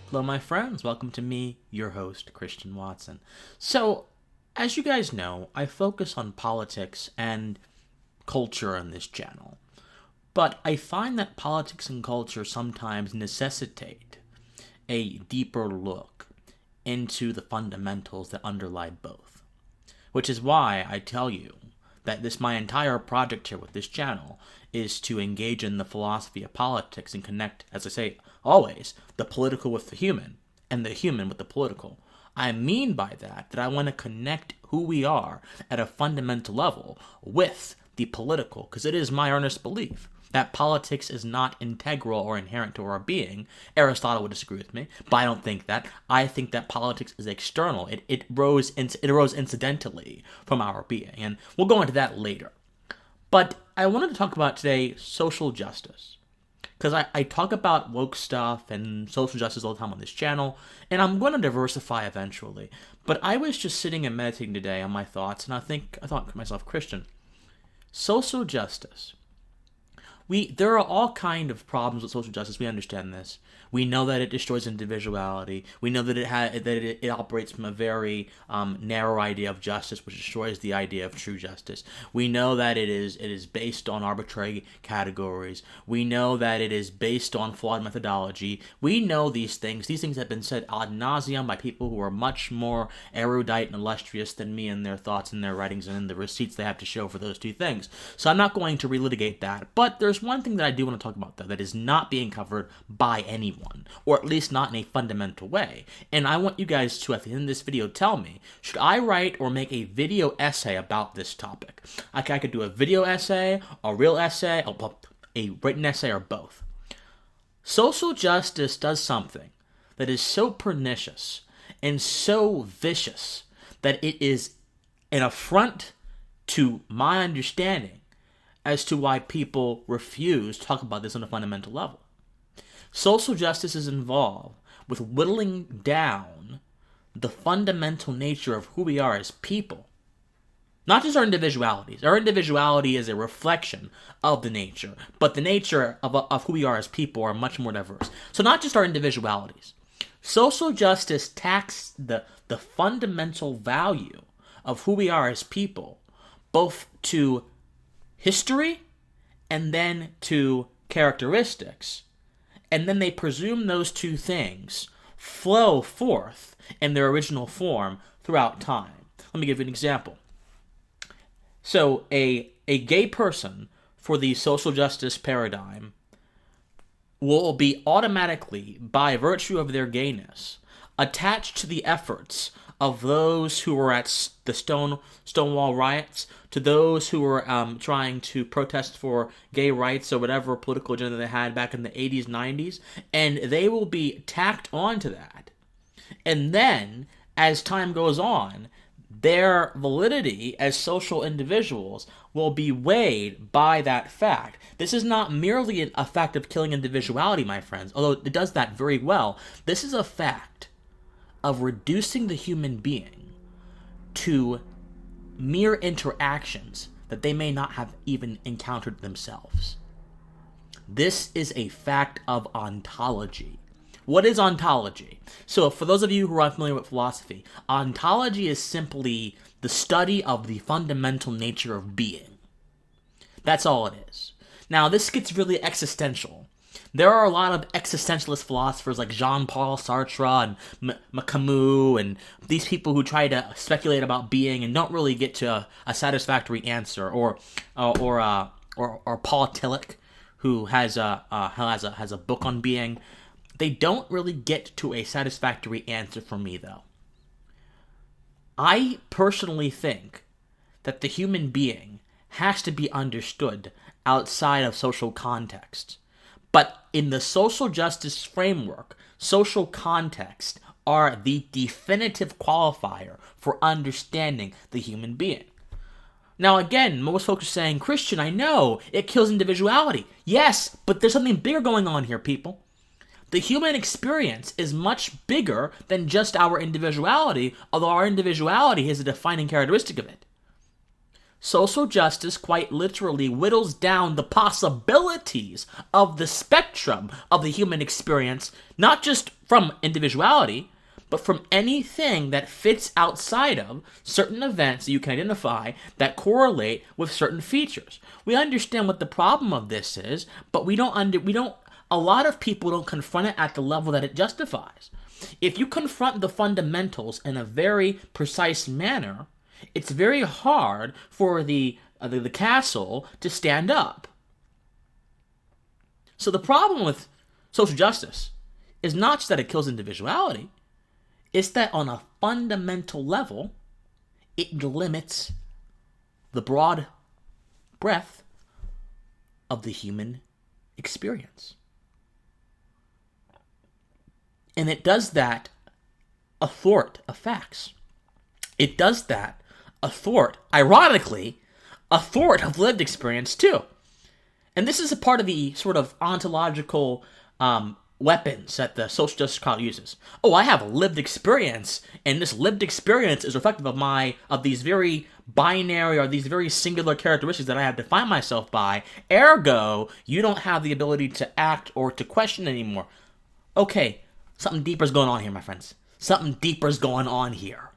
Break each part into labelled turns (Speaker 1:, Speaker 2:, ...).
Speaker 1: Hello, my friends. Welcome to me, your host, Christian Watson. So, as you guys know, I focus on politics and culture on this channel. But I find that politics and culture sometimes necessitate a deeper look into the fundamentals that underlie both. Which is why I tell you that my entire project here with this channel is to engage in the philosophy of politics and connect, as I say always, the political with the human and the human with the political. I mean by that I want to connect who we are at a fundamental level with the political, because it is my earnest belief that politics is not integral or inherent to our being. Aristotle would disagree with me, but I don't think that. I think that politics is external. It arose incidentally from our being, and we'll go into that later. But I wanted to talk about today social justice, because I talk about woke stuff and social justice all the time on this channel, and I'm going to diversify eventually. But I was just sitting and meditating today on my thoughts, and I thought to myself, Christian, social justice. There are all kind of problems with social justice. We understand this. We know that it destroys individuality. We know that it operates from a very narrow idea of justice, which destroys the idea of true justice. We know that it is based on arbitrary categories. We know that it is based on flawed methodology. We know these things. These things have been said ad nauseum by people who are much more erudite and illustrious than me in their thoughts and their writings and in the receipts they have to show for those two things. So I'm not going to relitigate that. But there's one thing that I do want to talk about, though, that is not being covered by anyone, or at least not in a fundamental way. And I want you guys to, at the end of this video, tell me, should I write or make a video essay about this topic? I could do a video essay, a real essay, a written essay, or both. Social justice does something that is so pernicious and so vicious that it is an affront to my understanding as to why people refuse to talk about this on a fundamental level. Social justice is involved with whittling down the fundamental nature of who we are as people. Not just our individualities. Our individuality is a reflection of the nature, but the nature of who we are as people are much more diverse. So not just our individualities. Social justice attacks the fundamental value of who we are as people, both to history and then to characteristics, and then they presume those two things flow forth in their original form throughout time. Let me give you an example. So a gay person for the social justice paradigm will be automatically, by virtue of their gayness, attached to the efforts of those who were at the Stonewall riots, to those who were trying to protest for gay rights or whatever political agenda they had back in the 80s, 90s, and they will be tacked onto that. And then, as time goes on, their validity as social individuals will be weighed by that fact. This is not merely a fact of killing individuality, my friends, although it does that very well. This is a fact of reducing the human being to mere interactions that they may not have even encountered themselves. This is a fact of ontology. What is ontology? So for those of you who are unfamiliar with philosophy, ontology is simply the study of the fundamental nature of being. That's all it is. Now, this gets really existential. There are a lot of existentialist philosophers like Jean-Paul Sartre and Camus and these people who try to speculate about being and don't really get to a satisfactory answer, or Paul Tillich, who has a book on being. They don't really get to a satisfactory answer for me, though. I personally think that the human being has to be understood outside of social context. But in the social justice framework, social context are the definitive qualifier for understanding the human being. Now again, most folks are saying, Christian, I know, it kills individuality. Yes, but there's something bigger going on here, people. The human experience is much bigger than just our individuality, although our individuality is a defining characteristic of it. social justice quite literally whittles down the possibilities of the spectrum of the human experience, not just from individuality, but from anything that fits outside of certain events that you can identify that correlate with certain features. We understand what the problem of this is, but a lot of people don't confront it at the level that it justifies. If you confront the fundamentals in a very precise manner, it's very hard for the castle to stand up. So the problem with social justice is not just that it kills individuality, it's that on a fundamental level, it limits the broad breadth of the human experience. And it does that athwart of facts. It does that ironically, athwart of lived experience too. And this is a part of the sort of ontological weapons that the social justice crowd uses. Oh, I have a lived experience, and this lived experience is reflective of these very binary or these very singular characteristics that I have defined myself by. Ergo, you don't have the ability to act or to question anymore. Okay, something deeper is going on here, my friends. Something deeper is going on here.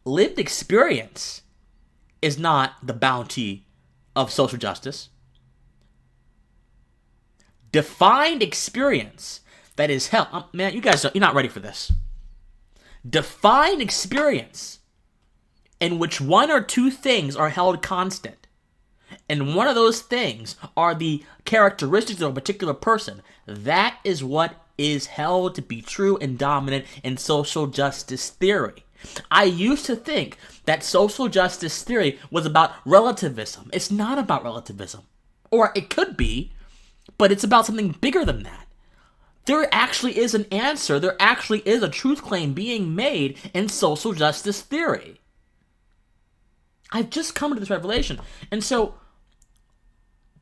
Speaker 1: Lived experience is not the bounty of social justice. Defined experience that is held. Man, you guys, you're not ready for this. Defined experience in which one or two things are held constant, and one of those things are the characteristics of a particular person. That is what is held to be true and dominant in social justice theory. I used to think that social justice theory was about relativism. It's not about relativism. Or it could be, but it's about something bigger than that. There actually is an answer. There actually is a truth claim being made in social justice theory. I've just come to this revelation. And so,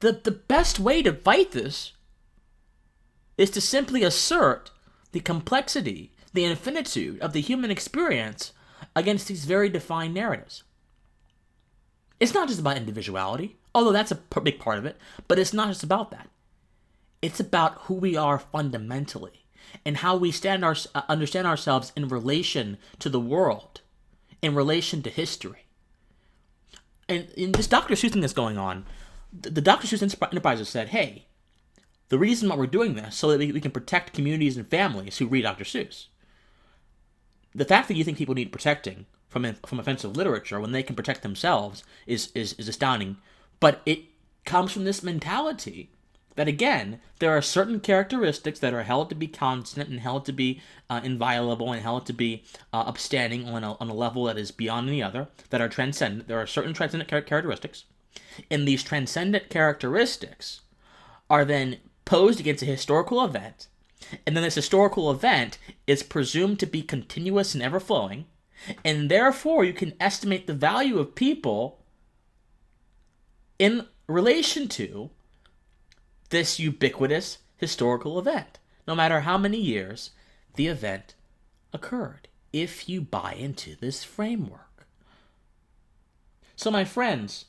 Speaker 1: the best way to fight this is to simply assert the complexity, the infinitude of the human experience against these very defined narratives. It's not just about individuality, although that's a big part of it, but it's not just about that. It's about who we are fundamentally and how we understand ourselves in relation to the world, in relation to history. And in this Dr. Seuss thing that's going on, the Dr. Seuss Enterprises said, hey, the reason why we're doing this so that we can protect communities and families who read Dr. Seuss. The fact that you think people need protecting from offensive literature when they can protect themselves is astounding. But it comes from this mentality that, again, there are certain characteristics that are held to be constant and held to be inviolable and held to be upstanding on a level that is beyond any other, that are transcendent. There are certain transcendent characteristics. And these transcendent characteristics are then posed against a historical event, and then this historical event is presumed to be continuous and ever-flowing, and therefore you can estimate the value of people in relation to this ubiquitous historical event, no matter how many years the event occurred, if you buy into this framework. So my friends,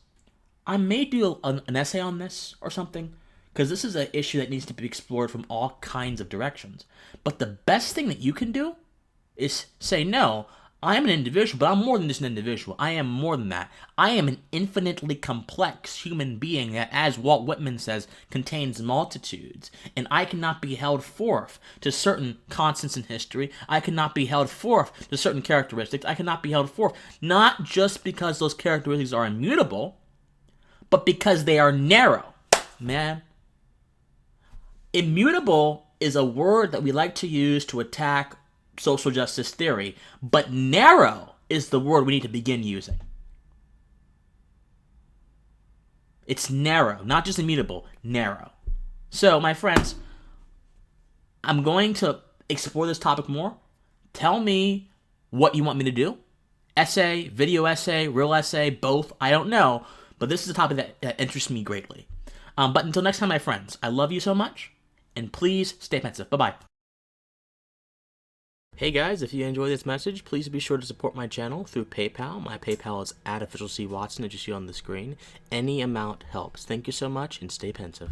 Speaker 1: I may do an essay on this or something, because this is an issue that needs to be explored from all kinds of directions. But the best thing that you can do is say, no, I'm an individual, but I'm more than just an individual. I am more than that. I am an infinitely complex human being that, as Walt Whitman says, contains multitudes. And I cannot be held forth to certain constants in history. I cannot be held forth to certain characteristics. I cannot be held forth not just because those characteristics are immutable, but because they are narrow. Man. Immutable is a word that we like to use to attack social justice theory, but narrow is the word we need to begin using. It's narrow, not just immutable, narrow. So, my friends, I'm going to explore this topic more. Tell me what you want me to do. Essay, video essay, real essay, both, I don't know, but this is a topic that interests me greatly. But until next time, my friends, I love you so much. And please stay pensive. Bye-bye. Hey guys, if you enjoy this message, please be sure to support my channel through PayPal. My PayPal is @officialcwatson, as you see on the screen. Any amount helps. Thank you so much, and stay pensive.